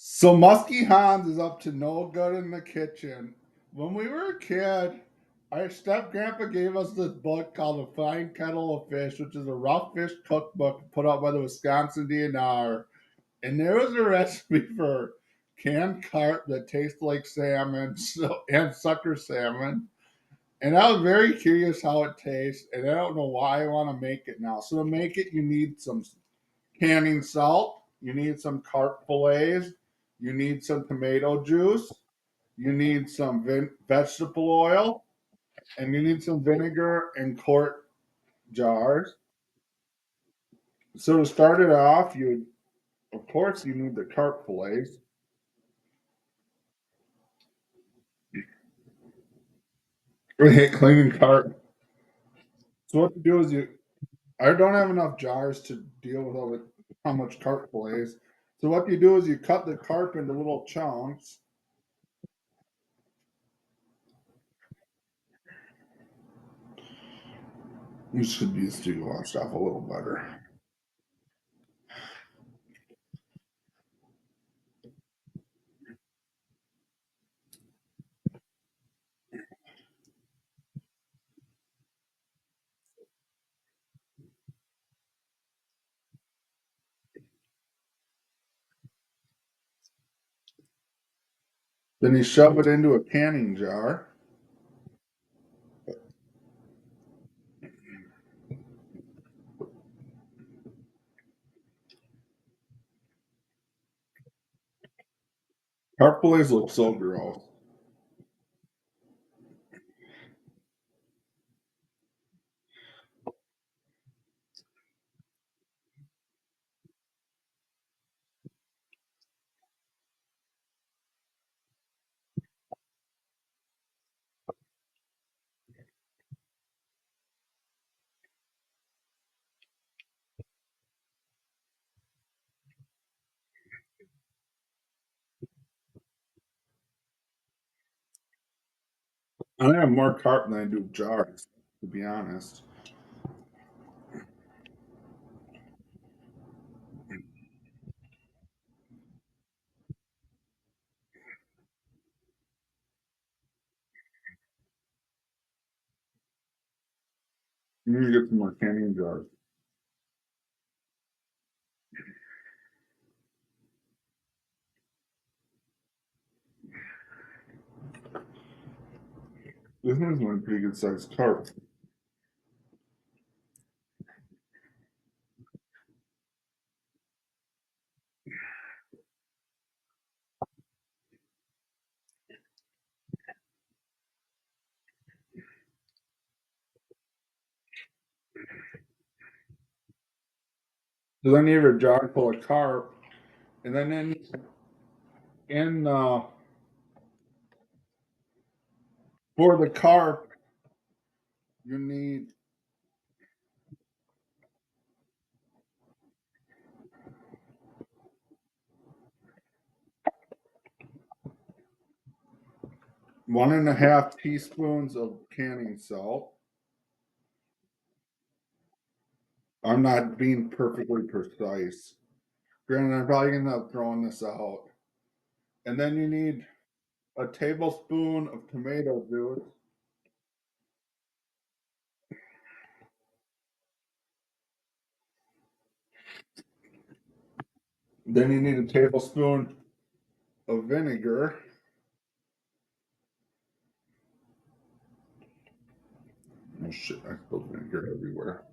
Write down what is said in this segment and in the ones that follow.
So Muskie Hans is up to no good in the kitchen. When we were a kid, our step grandpa gave us this book called The Fine Kettle of Fish, which is a rough fish cookbook put out by the Wisconsin DNR. And there was a recipe for canned carp that tastes like salmon and sucker salmon. And I was very curious how it tastes, and I don't know why I want to make it now. So to make it, you need some canning salt, you need some carp fillets, you need some tomato juice, you need some vegetable oil, and you need some vinegar and quart jars. So to start it off, you of course you need the carp fillets. Cleaning carp. So what you do is I don't have enough jars to deal with how much carp fillets. So what you do is you cut the carp into little chunks. You should be used to washed off a little better. Then you shove it into a canning jar. Carp fillets look so gross. I have more carp than I do jars, to be honest. You need to get some more canning jars. This one's one pretty good sized carp. So then you have a jar full of carp, and then in for the carp, you need 1.5 teaspoons of canning salt. I'm not being perfectly precise. Granted, I'm probably gonna end up throwing this out. And then you need a tablespoon of tomato juice. Then you need a tablespoon of vinegar. Oh shit, I spilled vinegar everywhere.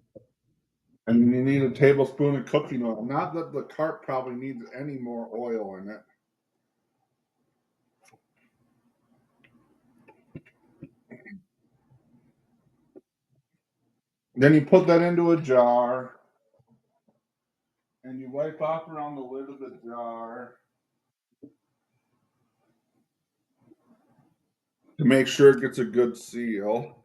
And then you need a tablespoon of cooking oil. Not that the carp probably needs any more oil in it. Then you put that into a jar and you wipe off around the lid of the jar to make sure it gets a good seal.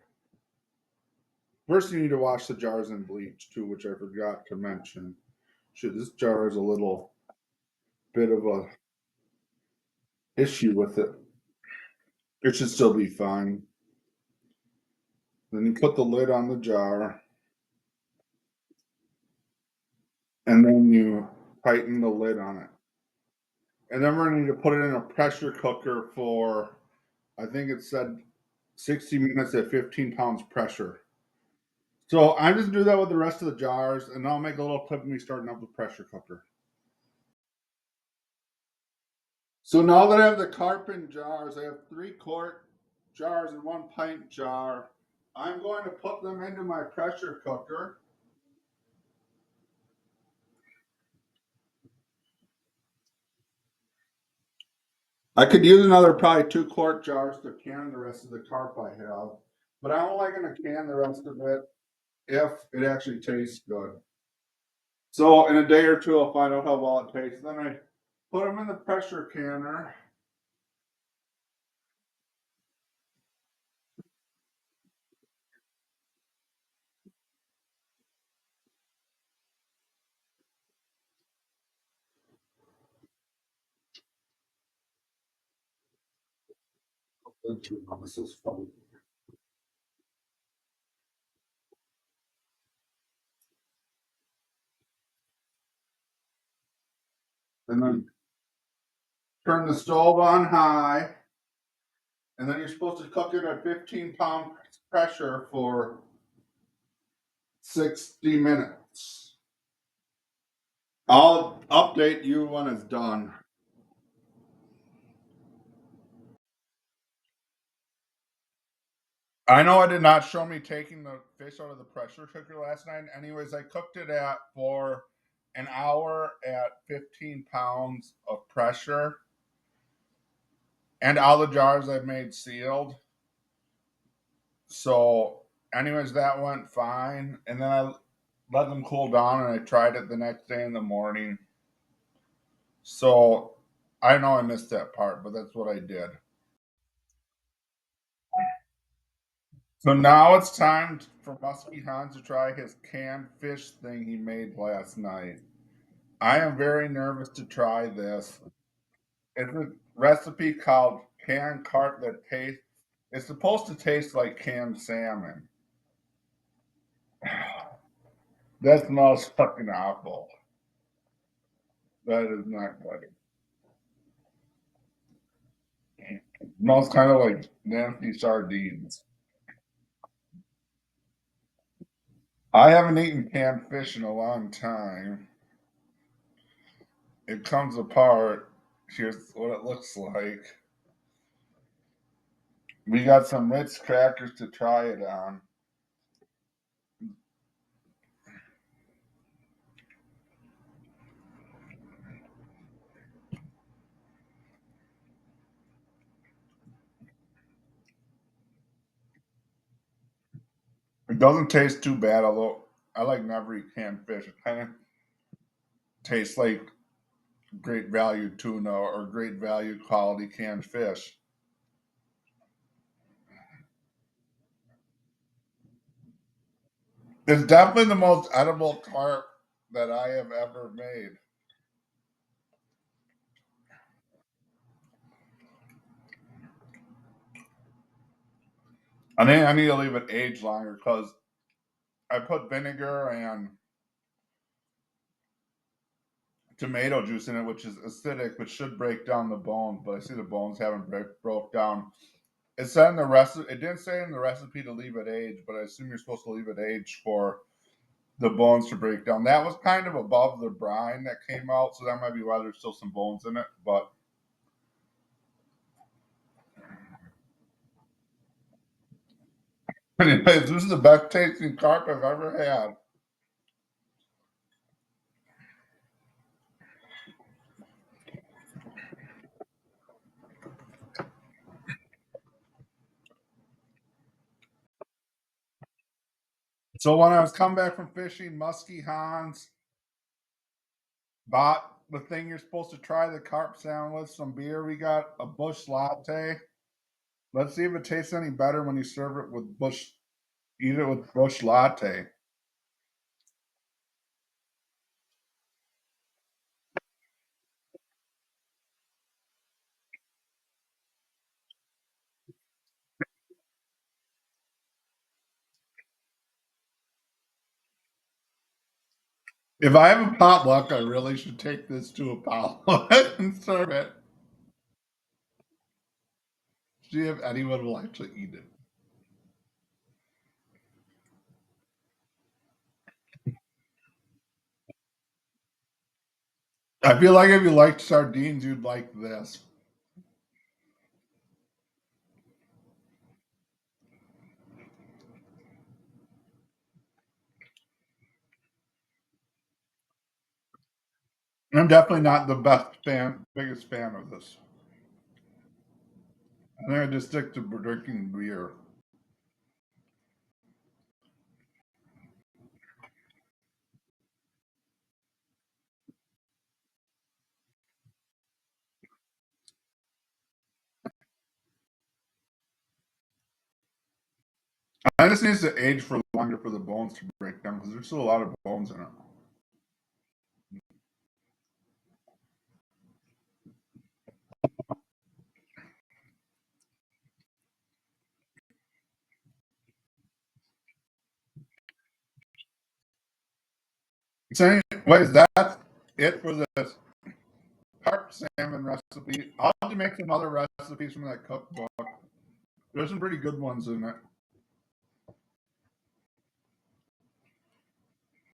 First, you need to wash the jars in bleach too, which I forgot to mention. Shit, this jar is a little bit of a issue with it. It should still be fine. Then you put the lid on the jar, and then you tighten the lid on it. and then we're going to need to put it in a pressure cooker for, I think it said 60 minutes at 15 pounds pressure. So I'm just do that with the rest of the jars, and I'll make a little clip of me starting up the pressure cooker. So now that I have the carp in jars, I have 3-quart jars and 1 pint jar. I'm going to put them into my pressure cooker. I could use another probably 2-quart jars to can the rest of the carp I have, but I'm only going to can the rest of it if it actually tastes good. So in a day or two, I'll find out how well it tastes. Then I put them in the pressure canner. This is fun. And then turn the stove on high, and then you're supposed to cook it at 15-pound pressure for 60 minutes. I'll update you when it's done. I know it did not show me taking the fish out of the pressure cooker last night. Anyways, I cooked it at for an hour at 15 pounds of pressure, and all the jars I've made sealed. So, anyways, that went fine. And then I let them cool down, and I tried it the next day in the morning. So, I know I missed that part, but that's what I did. So now it's time for Muskie Hans to try his canned fish thing he made last night. I am very nervous to try this. It's a recipe called canned carp that tastes. It's supposed to taste like canned salmon. That smells fucking awful. That is not good. It smells kind of like nasty sardines. I haven't eaten canned fish in a long time. It comes apart. Here's what it looks like. We got some Ritz crackers to try it on. It doesn't taste too bad, although I like never eat canned fish. It kind of tastes like great value tuna or great value quality canned fish. It's definitely the most edible carp that I have ever made. I think I need to leave it age longer because I put vinegar and tomato juice in it, which is acidic, which should break down the bones. But I see the bones haven't broke down. It said in the recipe. It didn't say in the recipe to leave it age, but I assume you're supposed to leave it age for the bones to break down. That was kind of above the brine that came out, so that might be why there's still some bones in it. But anyways, this is the best tasting carp I've ever had. So when I was coming back from fishing, Muskie Hans bought the thing you're supposed to try the carp salmon with, some beer. We got a Bush latte. Let's see if it tastes any better when you serve it with Bush. Eat it with Bush latte. If I have a potluck, I really should take this to a potluck and serve it. See if anyone will actually eat it. I feel like if you liked sardines, you'd like this. I'm definitely not the biggest fan of this. I think I just stick to drinking beer. I just needs to age for longer for the bones to break down because there's still a lot of bones in it. So, anyways, that's it for this carp salmon recipe. I'll have to make some other recipes from that cookbook. There's some pretty good ones in it.